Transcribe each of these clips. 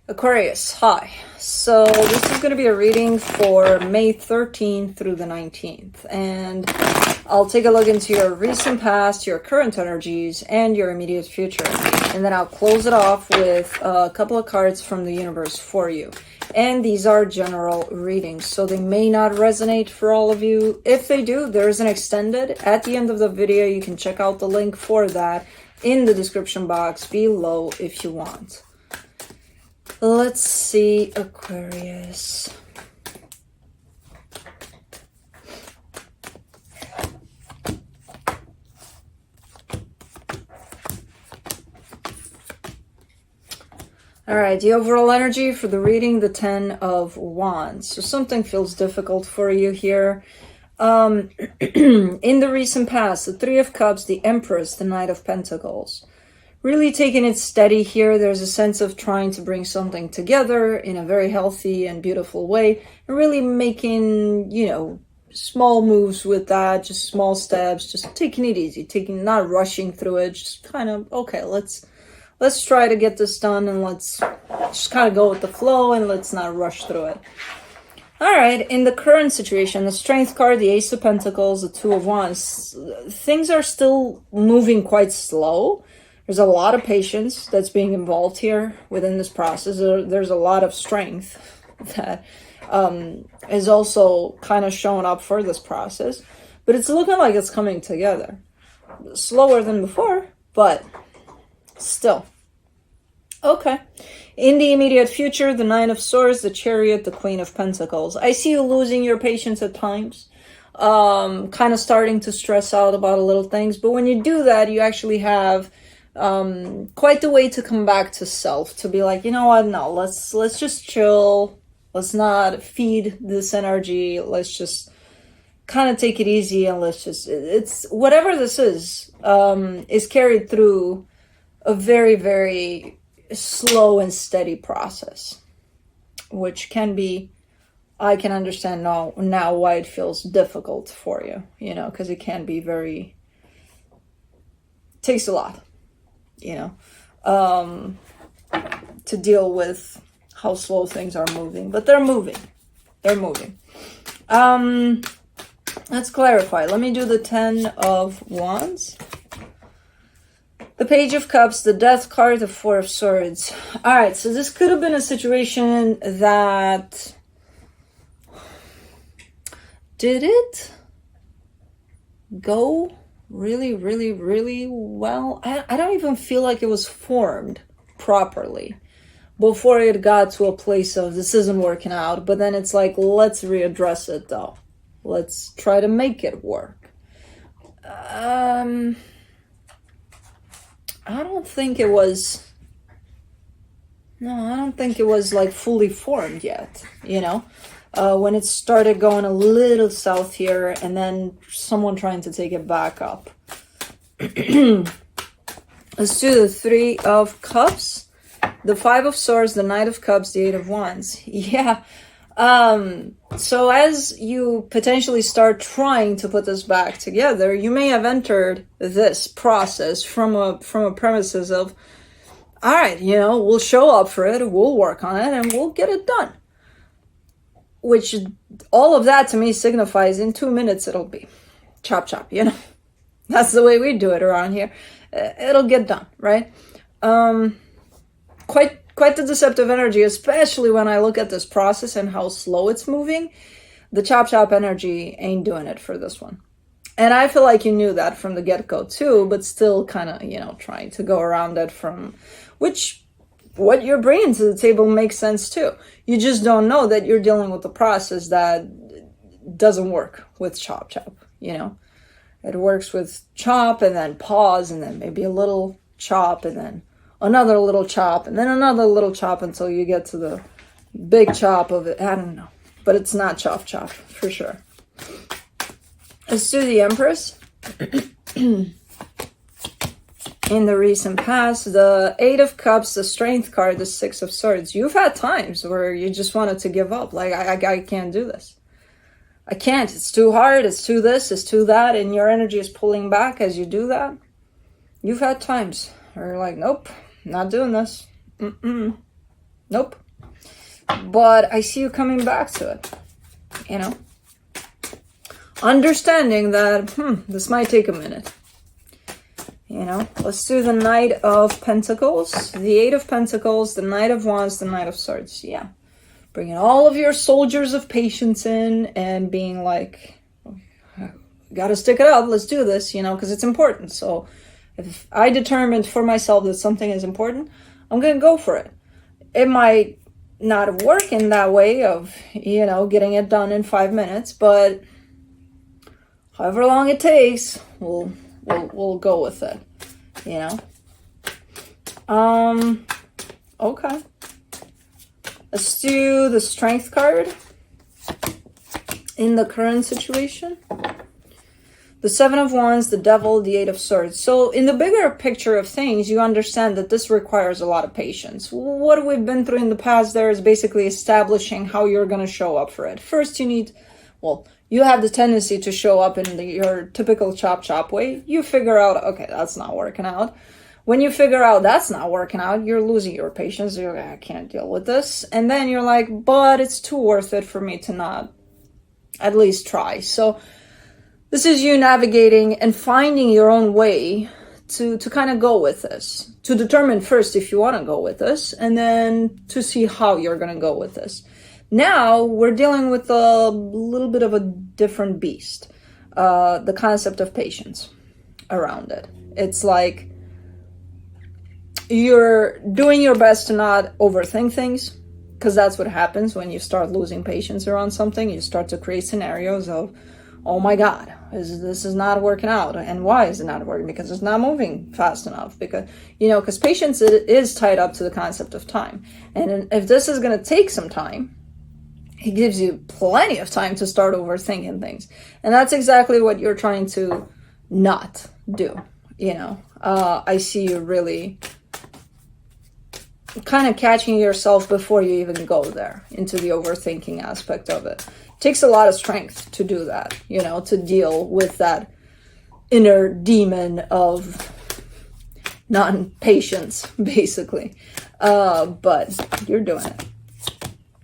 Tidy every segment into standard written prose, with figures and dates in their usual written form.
Aquarius, hi. So this is going to be a reading for May 13th through the 19th. And I'll take a look into your recent past, your current energies, and your immediate future. And then I'll close it off with a couple of cards from the universe for you. And these are general readings, so they may not resonate for all of you. If they do, there's an extended. At the end of the video, you can check out the link for that in the description box below if you want. Let's see, Aquarius. All right, the overall energy for the reading, the 10 of Wands. So something feels difficult for you here. In the recent past, the 3 of Cups, the Empress, the Knight of Pentacles. Really taking it steady here. There's a sense of trying to bring something together in a very healthy and beautiful way. And really making, small moves with that, just small steps, just taking it easy, not rushing through it, just kind of, okay, let's try to get this done and let's just kind of go with the flow and let's not rush through it. All right, in the current situation, the Strength card, the Ace of Pentacles, the 2 of Wands, things are still moving quite slow. There's a lot of patience that's being involved here within this process. There's a lot of strength that is also kind of showing up for this process. But it's looking like it's coming together. Slower than before, but still. Okay. In the immediate future, the 9 of Swords, the Chariot, the Queen of Pentacles. I see you losing your patience at times. Kind of starting to stress out about little things. But when you do that, you actually have quite the way to come back to self, to be like, you know what, no, let's just chill, let's not feed this energy, let's just kind of take it easy, and it's whatever this is carried through a very, very slow and steady process, which can be, I can understand now why it feels difficult for you, because it can be very, takes a lot, to deal with how slow things are moving, but they're moving. Let's clarify. Let me do the 10 of Wands, the Page of Cups, the Death card, the 4 of Swords. All right, so this could have been a situation that, did it go really, really, really well? I don't even feel like it was formed properly before it got to a place of this isn't working out. But then it's like, let's readdress it though. Let's try to make it work. I don't think it was like fully formed yet, when it started going a little south here and then someone trying to take it back up. Let's do the 3 of Cups, the 5 of Swords, the Knight of Cups, the 8 of Wands. Yeah. So as you potentially start trying to put this back together, you may have entered this process from a premises of, all right, we'll show up for it, we'll work on it, and we'll get it done. Which, all of that to me signifies in 2 minutes it'll be chop chop, That's the way we do it around here. It'll get done, right? Quite the deceptive energy, especially when I look at this process and how slow it's moving. The chop chop energy ain't doing it for this one. And I feel like you knew that from the get-go too, but still kind of, trying to go around it from which what you're bringing to the table makes sense too. You just don't know that you're dealing with a process that doesn't work with chop chop, It works with chop and then pause and then maybe a little chop and then another little chop and then another little chop until you get to the big chop of it. I don't know, but it's not chop chop for sure. Let's do the Empress. In the recent past, the 8 of Cups, the Strength card, the 6 of Swords. You've had times where you just wanted to give up. Like, I can't do this. I can't. It's too hard. It's too this. It's too that. And your energy is pulling back as you do that. You've had times where you're like, nope, not doing this. Nope. But I see you coming back to it, you know? Understanding that, this might take a minute. You know, let's do the Knight of Pentacles, the Eight of Pentacles, the Knight of Wands, the Knight of Swords. Yeah. Bringing all of your soldiers of patience in and being like, gotta stick it up, let's do this, you know, because it's important. So if I determined for myself that something is important, I'm gonna go for it. It might not work in that way of, you know, getting it done in 5 minutes, but however long it takes, we'll go with it, you know. Okay. Let's do the Strength card in the current situation. The Seven of Wands, the Devil, the Eight of Swords. So in the bigger picture of things, you understand that this requires a lot of patience. What we've been through in the past there is basically establishing how you're going to show up for it. First, you need, well, you have the tendency to show up in your typical chop way. You figure out, okay, that's not working out. When you figure out that's not working out, you're losing your patience. You're like, I can't deal with this. And then you're like, but it's too worth it for me to not at least try. So this is you navigating and finding your own way to kind of go with this. To determine first if you want to go with this, and then to see how you're going to go with this. Now we're dealing with a little bit of a different beast. The concept of patience around it. It's like you're doing your best to not overthink things, because that's what happens when you start losing patience around something. You start to create scenarios of, oh my God, this is not working out. And why is it not working? Because it's not moving fast enough. Because, you know, because patience is tied up to the concept of time. And if this is going to take some time, it gives you plenty of time to start overthinking things. And that's exactly what you're trying to not do. You know, I see you really kind of catching yourself before you even go there into the overthinking aspect of it. It takes a lot of strength to do that, you know, to deal with that inner demon of non-patience, basically. But you're doing it.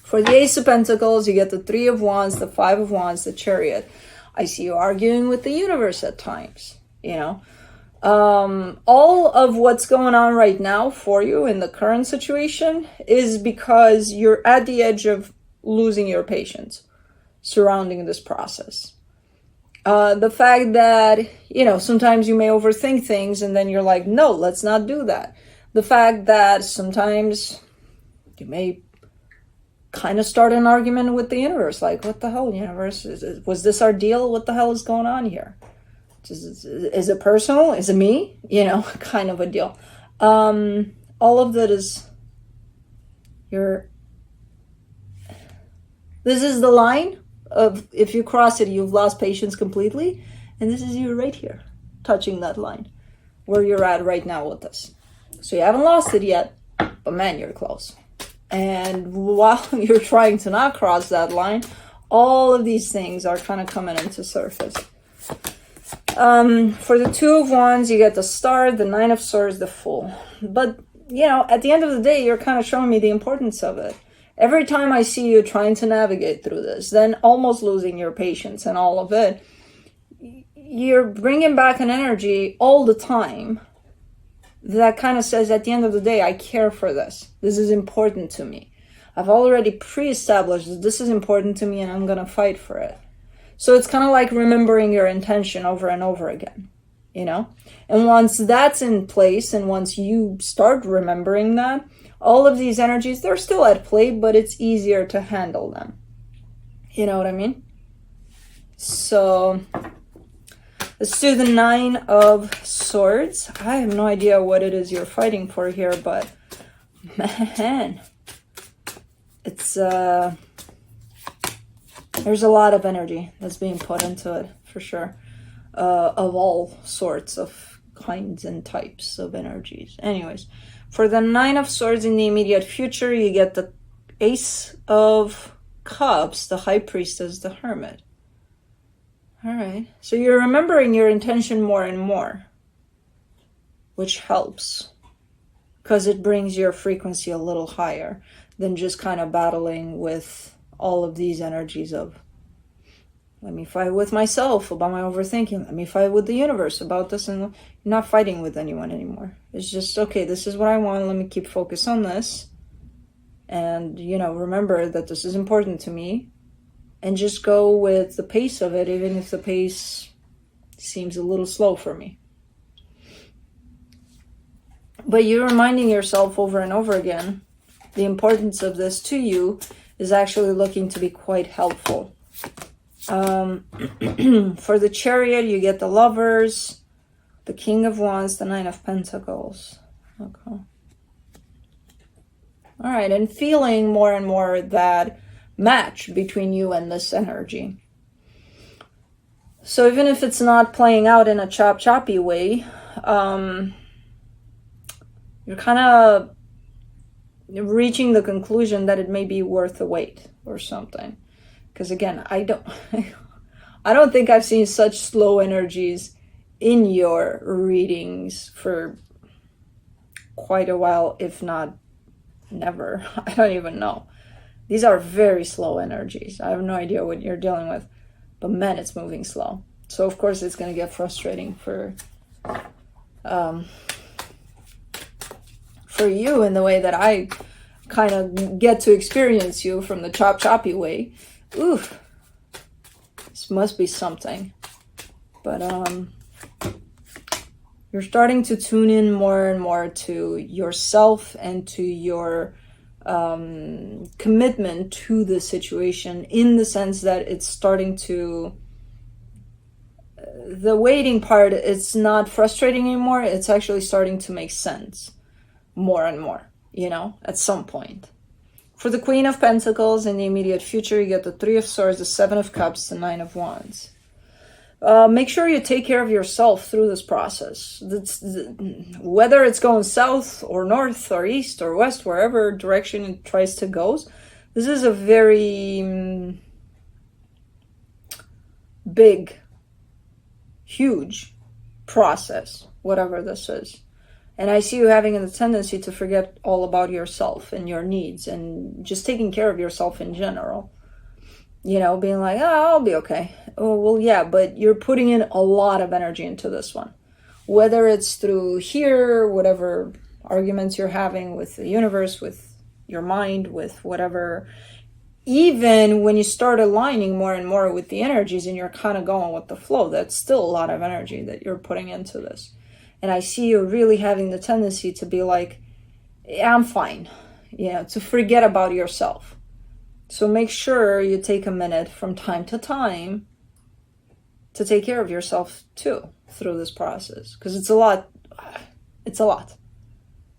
For the Ace of Pentacles, you get the Three of Wands, the Five of Wands, the Chariot. I see you arguing with the universe at times, you know. All of what's going on right now for you in the current situation is because you're at the edge of losing your patience surrounding this process. The fact that, you know, sometimes you may overthink things and then you're like, no, let's not do that. The fact that sometimes you may kind of start an argument with the universe, like, what the hell, universe? Was this our deal? What the hell is going on here? Is it personal? Is it me? You know, kind of a deal. All of that is this is the line of, if you cross it, you've lost patience completely. And this is you right here, touching that line where you're at right now with this. So you haven't lost it yet, but man, you're close. And while you're trying to not cross that line, all of these things are kind of coming into surface. For the Two of Wands, you get the Star, the Nine of Swords, the Fool. But, you know, at the end of the day, you're kind of showing me the importance of it. Every time I see you trying to navigate through this, then almost losing your patience and all of it, you're bringing back an energy all the time that kind of says, at the end of the day, I care for this. This is important to me. I've already pre-established that this is important to me and I'm going to fight for it. So it's kind of like remembering your intention over and over again, you know? And once that's in place and once you start remembering that, all of these energies, they're still at play, but it's easier to handle them. You know what I mean? So let's do the Nine of Swords. I have no idea what it is you're fighting for here, but man, it's there's a lot of energy that's being put into it, for sure, of all sorts of kinds and types of energies. Anyways, for the Nine of Swords in the immediate future, you get the Ace of Cups, the High Priestess, the Hermit. All right, so you're remembering your intention more and more, which helps because it brings your frequency a little higher. than just kind of battling with all of these energies of, let me fight with myself about my overthinking. Let me fight with the universe about this. And you're not fighting with anyone anymore. It's just, okay, this is what I want. Let me keep focus on this. And, you know, remember that this is important to me. And just go with the pace of it, even if the pace seems a little slow for me. But you're reminding yourself over and over again, the importance of this to you is actually looking to be quite helpful. For the Chariot, you get the Lovers, the King of Wands, the Nine of Pentacles. Okay. All right, and feeling more and more that match between you and this energy. So even if it's not playing out in a choppy way, you're kind of reaching the conclusion that it may be worth the wait or something. Because again, I don't think I've seen such slow energies in your readings for quite a while, if not never. I don't even know. These are very slow energies. I have no idea what you're dealing with, but man, it's moving slow. So of course it's going to get frustrating for you in the way that I kind of get to experience you from the choppy way. Oof, this must be something. But you're starting to tune in more and more to yourself and to your commitment to the situation, in the sense that it's starting to, the waiting part, it's not frustrating anymore. It's actually starting to make sense more and more, you know, at some point. For the Queen of Pentacles, in the immediate future, you get the Three of Swords, the Seven of Cups, the Nine of Wands. Make sure you take care of yourself through this process. Whether it's going south or north or east or west, wherever direction it tries to go, this is a very big, huge process, whatever this is. And I see you having a tendency to forget all about yourself and your needs and just taking care of yourself in general. You know, being like, oh, I'll be okay. Oh, well, yeah, but you're putting in a lot of energy into this one. Whether it's through here, whatever arguments you're having with the universe, with your mind, with whatever. Even when you start aligning more and more with the energies and you're kind of going with the flow, that's still a lot of energy that you're putting into this. And I see you really having the tendency to be like, yeah, I'm fine, you know, to forget about yourself. So make sure you take a minute from time to time to take care of yourself too through this process. Because it's a lot. It's a lot.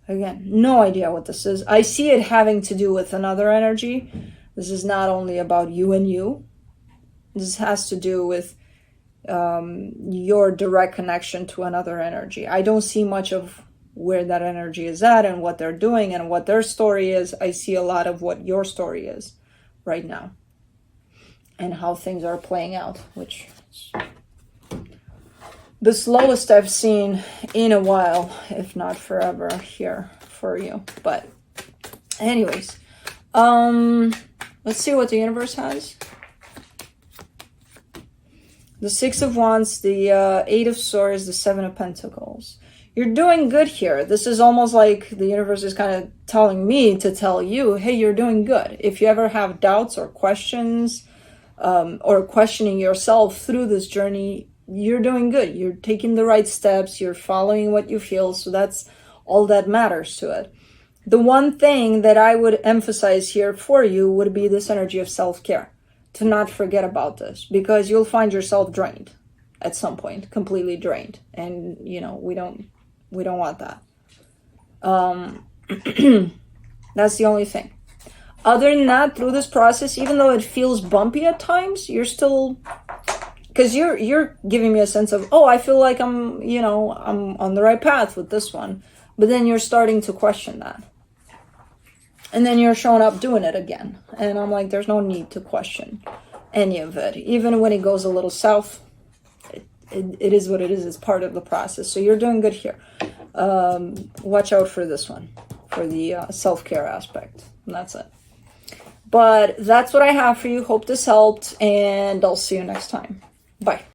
Again, no idea what this is. I see it having to do with another energy. This is not only about you and you. This has to do with your direct connection to another energy. I don't see much of where that energy is at and what they're doing and what their story is. I see a lot of what your story is right now and how things are playing out, which is the slowest I've seen in a while, if not forever, here for you. But anyways, let's see what the universe has. The Six of Wands, the Eight of Swords, the Seven of Pentacles. You're doing good here. This is almost like the universe is kind of telling me to tell you, hey, you're doing good. If you ever have doubts or questions or questioning yourself through this journey, you're doing good. You're taking the right steps. You're following what you feel. So that's all that matters to it. The one thing that I would emphasize here for you would be this energy of self-care. To not forget about this, because you'll find yourself drained at some point, completely drained. And, you know, we don't want that. That's the only thing. Other than that, through this process, even though it feels bumpy at times, you're still, because you're giving me a sense of, oh, I feel like I'm on the right path with this one. But then you're starting to question that. And then you're showing up doing it again. And I'm like, there's no need to question any of it. Even when it goes a little south, it is what it is. It's part of the process. So you're doing good here. Watch out for this one. for the self-care aspect. And that's it. But that's what I have for you. Hope this helped, and I'll see you next time. Bye.